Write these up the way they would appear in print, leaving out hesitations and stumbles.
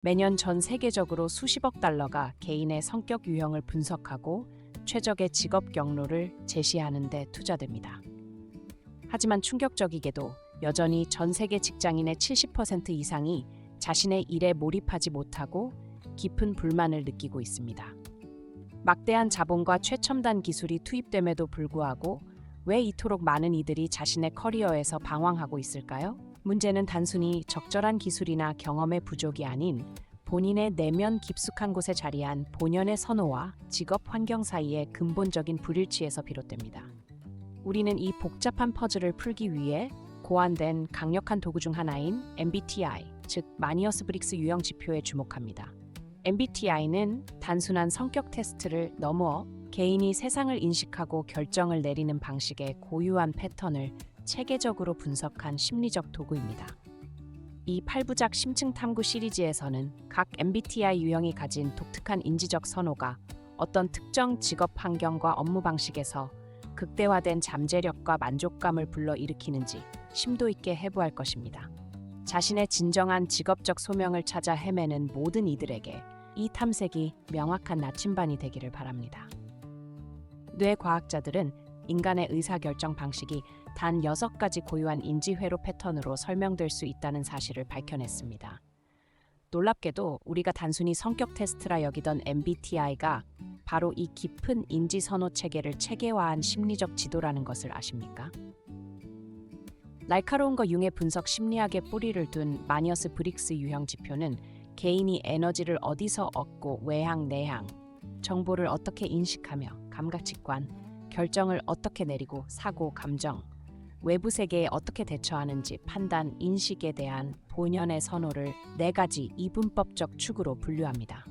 매년 전 세계적으로 수십억 달러가 개인의 성격 유형을 분석하고 최적의 직업 경로를 제시하는 데 투자됩니다. 하지만 충격적이게도 여전히 전 세계 직장인의 70% 이상이 자신의 일에 몰입하지 못하고 깊은 불만을 느끼고 있습니다. 막대한 자본과 최첨단 기술이 투입됨에도 불구하고 왜 이토록 많은 이들이 자신의 커리어에서 방황하고 있을까요? 문제는 단순히 적절한 기술이나 경험의 부족이 아닌 본인의 내면 깊숙한 곳에 자리한 본연의 선호와 직업 환경 사이의 근본적인 불일치에서 비롯됩니다. 우리는 이 복잡한 퍼즐을 풀기 위해 고안된 강력한 도구 중 하나인 MBTI, 즉 마니어스 브릭스 유형 지표에 주목합니다. MBTI는 단순한 성격 테스트를 넘어 개인이 세상을 인식하고 결정을 내리는 방식의 고유한 패턴을 체계적으로 분석한 심리적 도구입니다. 이 8부작 심층 탐구 시리즈에서는 각 MBTI 유형이 가진 독특한 인지적 선호가 어떤 특정 직업 환경과 업무 방식에서 극대화된 잠재력과 만족감을 불러일으키는지 심도 있게 해부할 것입니다. 자신의 진정한 직업적 소명을 찾아 헤매는 모든 이들에게 이 탐색이 명확한 나침반이 되기를 바랍니다. 뇌과학자들은 인간의 의사결정 방식이 단 6가지 고유한 인지회로 패턴으로 설명될 수 있다는 사실을 밝혀냈습니다. 놀랍게도 우리가 단순히 성격 테스트라 여기던 MBTI가 바로 이 깊은 인지선호 체계를 체계화한 심리적 지도라는 것을 아십니까? 날카로운 거 융의 분석 심리학에 뿌리를 둔 마니어스 브릭스 유형 지표는 개인이 에너지를 어디서 얻고 외향, 내향, 정보를 어떻게 인식하며 감각직관, 결정을 어떻게 내리고 사고, 감정, 외부 세계에 어떻게 대처하는지 판단, 인식에 대한 본연의 선호를 4가지 이분법적 축으로 분류합니다.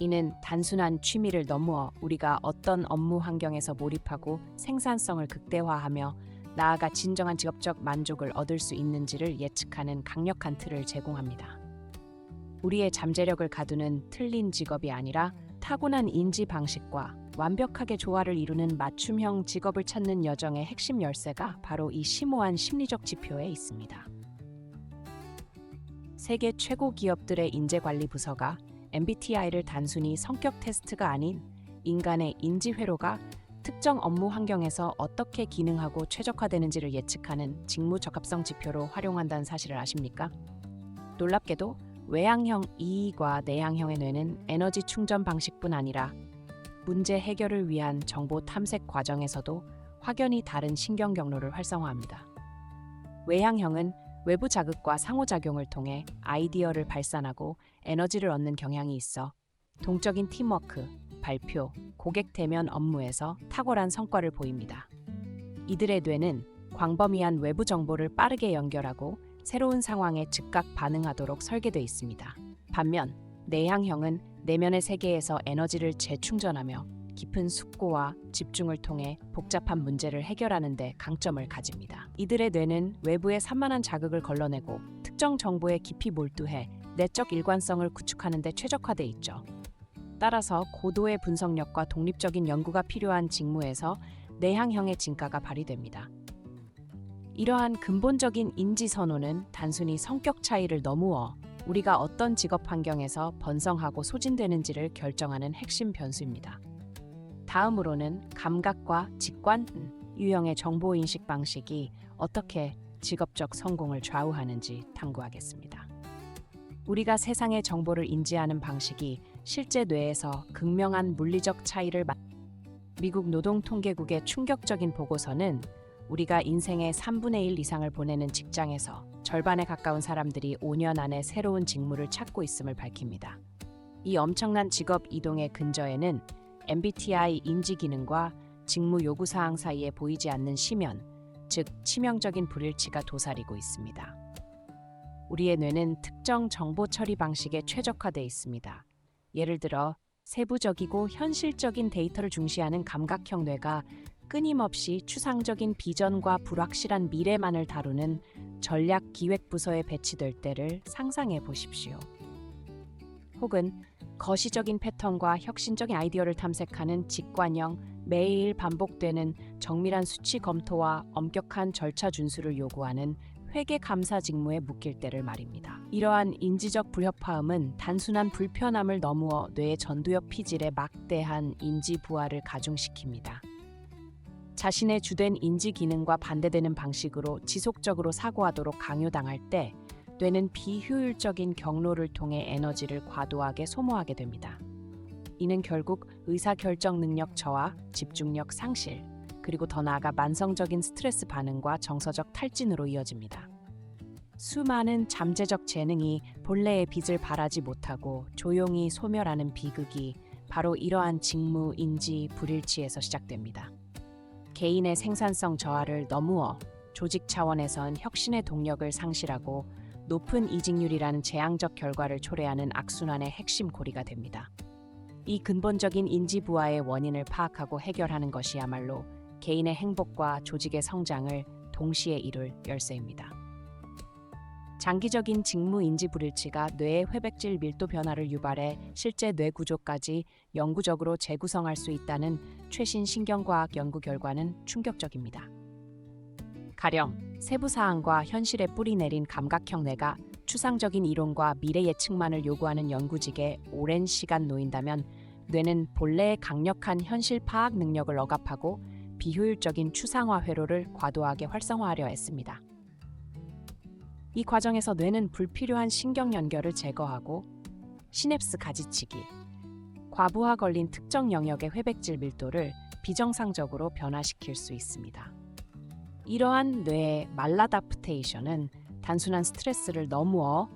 이는 단순한 취미를 넘어 우리가 어떤 업무 환경에서 몰입하고 생산성을 극대화하며 나아가 진정한 직업적 만족을 얻을 수 있는지를 예측하는 강력한 틀을 제공합니다. 우리의 잠재력을 가두는 틀린 직업이 아니라 타고난 인지 방식과 완벽하게 조화를 이루는 맞춤형 직업을 찾는 여정의 핵심 열쇠가 바로 이 심오한 심리적 지표에 있습니다. 세계 최고 기업들의 인재관리 부서가 MBTI를 단순히 성격 테스트가 아닌 인간의 인지회로가 특정 업무 환경에서 어떻게 기능하고 최적화되는지를 예측하는 직무 적합성 지표로 활용한다는 사실을 아십니까? 놀랍게도 외향형 E과 내향형의 뇌는 에너지 충전 방식뿐 아니라 문제 해결을 위한 정보 탐색 과정에서도 확연히 다른 신경 경로를 활성화합니다. 외향형은 외부 자극과 상호작용을 통해 아이디어를 발산하고 에너지를 얻는 경향이 있어 동적인 팀워크, 발표, 고객 대면 업무에서 탁월한 성과를 보입니다. 이들의 뇌는 광범위한 외부 정보를 빠르게 연결하고 새로운 상황에 즉각 반응하도록 설계되어 있습니다. 반면 내향형은 내면의 세계에서 에너지를 재충전하며 깊은 숙고와 집중을 통해 복잡한 문제를 해결하는 데 강점을 가집니다. 이들의 뇌는 외부의 산만한 자극을 걸러내고 특정 정보에 깊이 몰두해 내적 일관성을 구축하는 데 최적화돼 있죠. 따라서 고도의 분석력과 독립적인 연구가 필요한 직무에서 내향형의 진가가 발휘됩니다. 이러한 근본적인 인지 선호는 단순히 성격 차이를 넘어 우리가 어떤 직업 환경에서 번성하고 소진되는지를 결정하는 핵심 변수입니다. 다음으로는 감각과 직관 유형의 정보인식 방식이 어떻게 직업적 성공을 좌우하는지 탐구하겠습니다. 우리가 세상의 정보를 인지하는 방식이 실제 뇌에서 극명한 물리적 차이를 미국 노동통계국의 충격적인 보고서는 우리가 인생의 3분의 1 이상을 보내는 직장에서 절반에 가까운 사람들이 5년 안에 새로운 직무를 찾고 있음을 밝힙니다. 이 엄청난 직업 이동의 근저에는 MBTI 인지 기능과 직무 요구 사항 사이에 보이지 않는 심연, 즉 치명적인 불일치가 도사리고 있습니다. 우리의 뇌는 특정 정보 처리 방식에 최적화되어 있습니다. 예를 들어 세부적이고 현실적인 데이터를 중시하는 감각형 뇌가 끊임없이 추상적인 비전과 불확실한 미래만을 다루는 전략기획부서에 배치될 때를 상상해 보십시오. 혹은 거시적인 패턴과 혁신적인 아이디어를 탐색하는 직관형, 매일 반복되는 정밀한 수치 검토와 엄격한 절차 준수를 요구하는 회계 감사 직무에 묶일 때를 말입니다. 이러한 인지적 불협화음은 단순한 불편함을 넘어 뇌의 전두엽 피질에 막대한 인지 부하를 가중시킵니다. 자신의 주된 인지 기능과 반대되는 방식으로 지속적으로 사고하도록 강요당할 때 뇌는 비효율적인 경로를 통해 에너지를 과도하게 소모하게 됩니다. 이는 결국 의사결정 능력 저하, 집중력 상실, 그리고 더 나아가 만성적인 스트레스 반응과 정서적 탈진으로 이어집니다. 수많은 잠재적 재능이 본래의 빛을 발하지 못하고 조용히 소멸하는 비극이 바로 이러한 직무 인지 불일치에서 시작됩니다. 개인의 생산성 저하를 너무어 조직 차원에선 혁신의 동력을 상실하고 높은 이직률이라는 재앙적 결과를 초래하는 악순환의 핵심 고리가 됩니다. 이 근본적인 인지 부하의 원인을 파악하고 해결하는 것이야말로 개인의 행복과 조직의 성장을 동시에 이룰 열쇠입니다. 장기적인 직무 인지 불일치가 뇌의 회백질 밀도 변화를 유발해 실제 뇌 구조까지 영구적으로 재구성할 수 있다는 최신 신경과학 연구 결과는 충격적입니다. 가령 세부 사항과 현실에 뿌리 내린 감각형 뇌가 추상적인 이론과 미래 예측만을 요구하는 연구직에 오랜 시간 놓인다면 뇌는 본래의 강력한 현실 파악 능력을 억압하고 비효율적인 추상화 회로를 과도하게 활성화하려 했습니다. 이 과정에서 뇌는 불필요한 신경 연결을 제거하고 시냅스 가지치기, 과부하 걸린 특정 영역의 회백질 밀도를 비정상적으로 변화시킬 수 있습니다. 이러한 뇌의 말라다프테이션은 단순한 스트레스를 너무어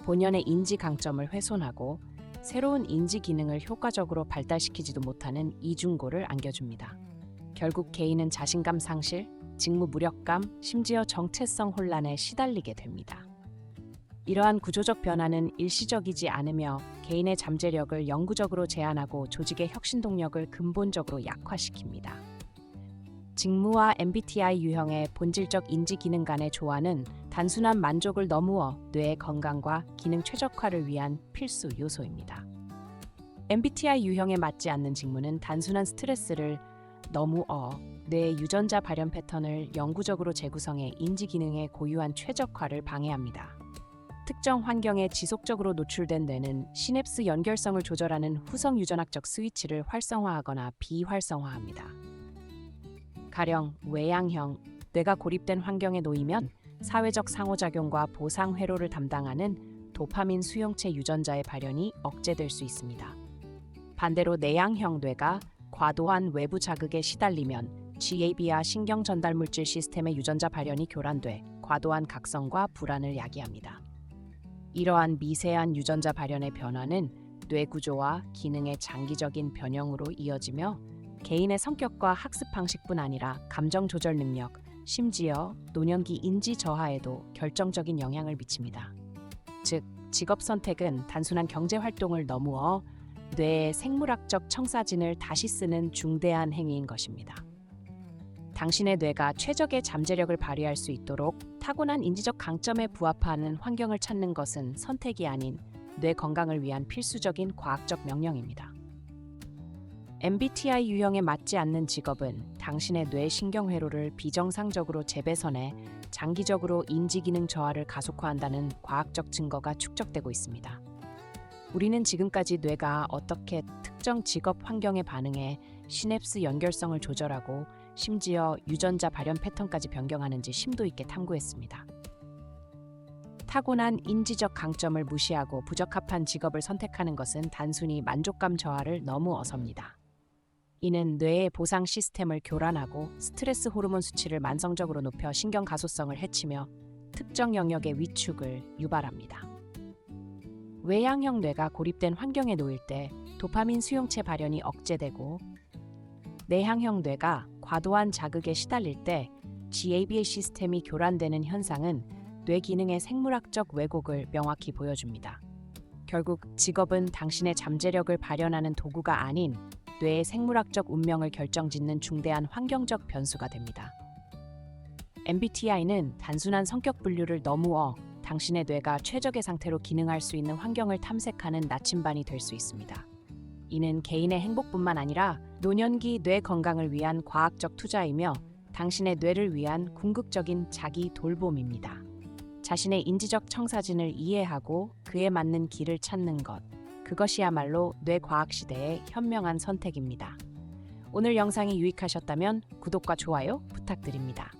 본연의 인지 강점을 훼손하고 새로운 인지 기능을 효과적으로 발달시키지도 못하는 이중고를 안겨줍니다. 결국 개인은 자신감 상실, 직무 무력감, 심지어 정체성 혼란에 시달리게 됩니다. 이러한 구조적 변화는 일시적이지 않으며 개인의 잠재력을 영구적으로 제한하고 조직의 혁신 동력을 근본적으로 약화시킵니다. 직무와 MBTI 유형의 본질적 인지 기능 간의 조화는 단순한 만족을 너무어 뇌의 건강과 기능 최적화를 위한 필수 요소입니다. MBTI 유형에 맞지 않는 직무는 단순한 스트레스를 너무어 뇌의 유전자 발현 패턴을 영구적으로 재구성해 인지 기능의 고유한 최적화를 방해합니다. 특정 환경에 지속적으로 노출된 뇌는 시냅스 연결성을 조절하는 후성 유전학적 스위치를 활성화하거나 비활성화합니다. 가령 외향형, 뇌가 고립된 환경에 놓이면 사회적 상호작용과 보상 회로를 담당하는 도파민 수용체 유전자의 발현이 억제될 수 있습니다. 반대로 내향형 뇌가 과도한 외부 자극에 시달리면 GABA 신경 전달 물질 시스템의 유전자 발현이 교란돼 과도한 각성과 불안을 야기합니다. 이러한 미세한 유전자 발현의 변화는 뇌 구조와 기능의 장기적인 변형으로 이어지며 개인의 성격과 학습 방식뿐 아니라 감정 조절 능력, 심지어 노년기 인지 저하에도 결정적인 영향을 미칩니다. 즉, 직업 선택은 단순한 경제 활동을 너무어 뇌의 생물학적 청사진을 다시 쓰는 중대한 행위인 것입니다. 당신의 뇌가 최적의 잠재력을 발휘할 수 있도록 타고난 인지적 강점에 부합하는 환경을 찾는 것은 선택이 아닌 뇌 건강을 위한 필수적인 과학적 명령입니다. MBTI 유형에 맞지 않는 직업은 당신의 뇌 신경회로를 비정상적으로 재배선해 장기적으로 인지기능 저하를 가속화한다는 과학적 증거가 축적되고 있습니다. 우리는 지금까지 뇌가 어떻게 특정 직업 환경에 반응해 시냅스 연결성을 조절하고 심지어 유전자 발현 패턴까지 변경하는지 심도 있게 탐구했습니다. 타고난 인지적 강점을 무시하고 부적합한 직업을 선택하는 것은 단순히 만족감 저하를 넘어섭니다. 이는 뇌의 보상 시스템을 교란하고 스트레스 호르몬 수치를 만성적으로 높여 신경 가소성을 해치며 특정 영역의 위축을 유발합니다. 외향형 뇌가 고립된 환경에 놓일 때 도파민 수용체 발현이 억제되고 내향형 뇌가 과도한 자극에 시달릴 때 GABA 시스템이 교란되는 현상은 뇌 기능의 생물학적 왜곡을 명확히 보여줍니다. 결국 직업은 당신의 잠재력을 발현하는 도구가 아닌 뇌의 생물학적 운명을 결정짓는 중대한 환경적 변수가 됩니다. MBTI는 단순한 성격 분류를 너무어 당신의 뇌가 최적의 상태로 기능할 수 있는 환경을 탐색하는 나침반이 될 수 있습니다. 이는 개인의 행복뿐만 아니라 노년기 뇌 건강을 위한 과학적 투자이며 당신의 뇌를 위한 궁극적인 자기 돌봄입니다. 자신의 인지적 청사진을 이해하고 그에 맞는 길을 찾는 것. 그것이야말로 뇌과학 시대의 현명한 선택입니다. 오늘 영상이 유익하셨다면 구독과 좋아요 부탁드립니다.